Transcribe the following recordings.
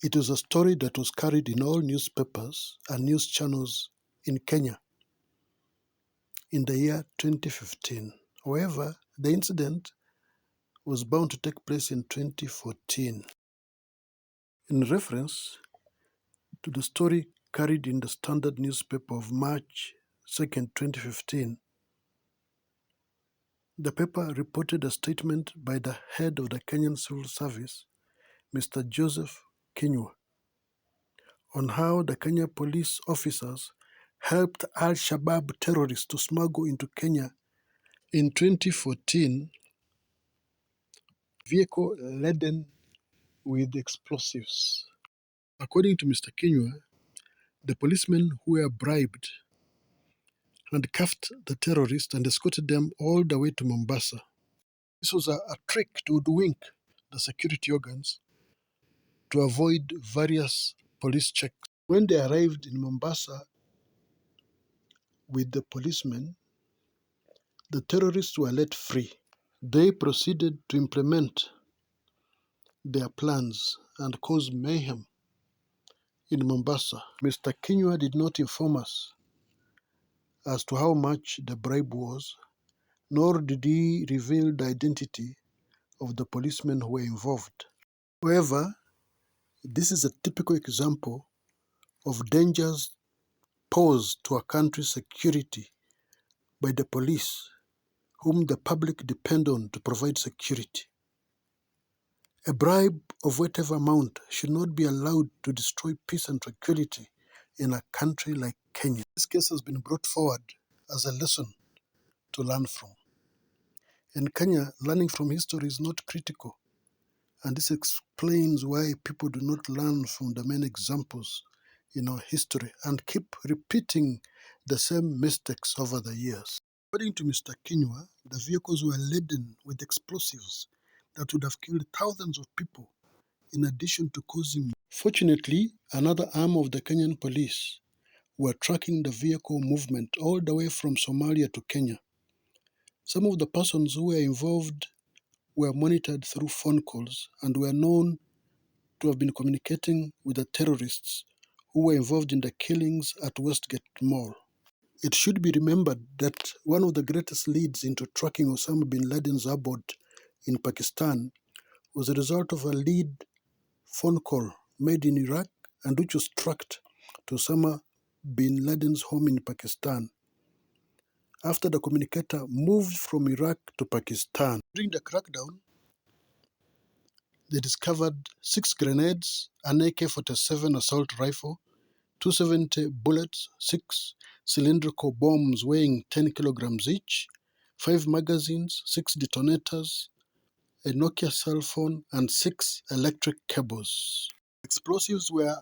It was a story that was carried in all newspapers and news channels in Kenya in the year 2015. However, the incident was bound to take place in 2014. In reference to the story carried in the Standard newspaper of March 2nd, 2015, the paper reported a statement by the head of the Kenyan Civil Service, Mr. Joseph Kinyua, on how the Kenya police officers helped Alshaabab terrorists to smuggle into Kenya in 2014 vehicle laden with explosives. According to Mr. Kinyua, the policemen who were bribed handcuffed the terrorists and escorted them all the way to Mombasa. This was a trick to hoodwink the security organs to avoid various police checks. When they arrived in Mombasa with the policemen, the terrorists were let free. They proceeded to implement their plans and cause mayhem in Mombasa. Mr. Kinyua did not inform us as to how much the bribe was, nor did he reveal the identity of the policemen who were involved. However, this is a typical example of dangers posed to a country's security by the police, whom the public depend on to provide security. A bribe of whatever amount should not be allowed to destroy peace and tranquility in a country like Kenya. This case has been brought forward as a lesson to learn from. In Kenya, learning from history is not critical, and this explains why people do not learn from the main examples in our history and keep repeating the same mistakes over the years. According to Mr. Kinyua, the vehicles were laden with explosives that would have killed thousands of people in addition to causing. Fortunately, another arm of the Kenyan police were tracking the vehicle movement all the way from Somalia to Kenya. Some of the persons who were involved were monitored through phone calls and were known to have been communicating with the terrorists who were involved in the killings at Westgate Mall. It should be remembered that one of the greatest leads into tracking Osama bin Laden's abode in Pakistan was a result of a lead phone call made in Iraq and which was tracked to Osama bin Laden's home in Pakistan after the communicator moved from Iraq to Pakistan. During the crackdown, they discovered 6 grenades, an AK-47 assault rifle, 270 bullets, 6 cylindrical bombs weighing 10 kilograms each, 5 magazines, 6 detonators, a Nokia cell phone, and 6 electric cables. Explosives were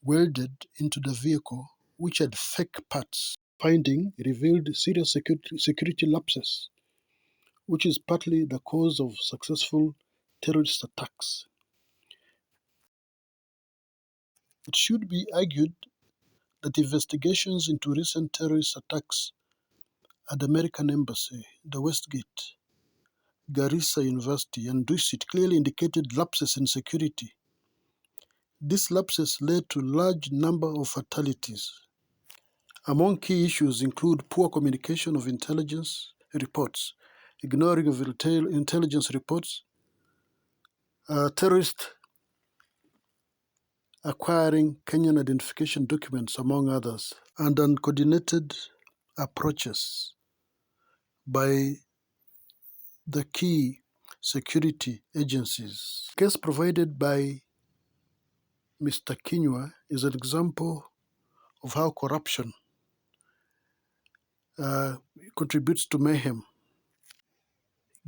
welded into the vehicle, which had fake parts. Finding revealed serious security lapses, which is partly the cause of successful terrorist attacks. It should be argued that investigations into recent terrorist attacks at the American Embassy, the Westgate, Garissa University, and Dusit clearly indicated lapses in security. These lapses led to a large number of fatalities. Among key issues include poor communication of intelligence reports, ignoring of intelligence reports, terrorists acquiring Kenyan identification documents, among others, and uncoordinated approaches by the key security agencies. The case provided by Mr. Kinyua is an example of how corruption contributes to mayhem.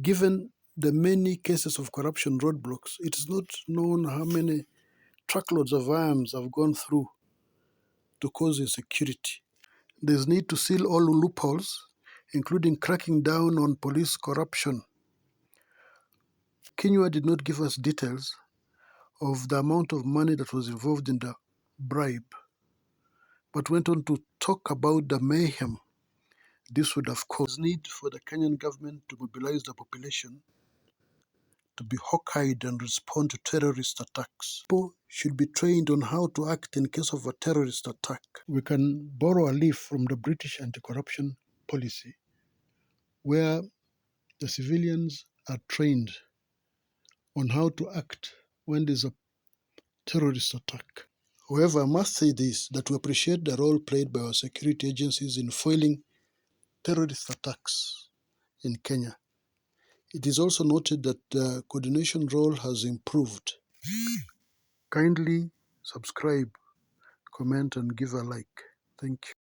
Given the many cases of corruption roadblocks, it is not known how many truckloads of arms have gone through to cause insecurity. There's need to seal all loopholes, including cracking down on police corruption. Kinyua did not give us details of the amount of money that was involved in the bribe, but went on to talk about the mayhem this would have caused. Need for the Kenyan government to mobilize the population to be hawk-eyed and respond to terrorist attacks. People should be trained on how to act in case of a terrorist attack. We can borrow a leaf from the British anti-corruption policy, where the civilians are trained on how to act when there's a terrorist attack. However, I must say this, that we appreciate the role played by our security agencies in foiling terrorist attacks in Kenya. It is also noted that the coordination role has improved. Kindly subscribe, comment, and give a like. Thank you.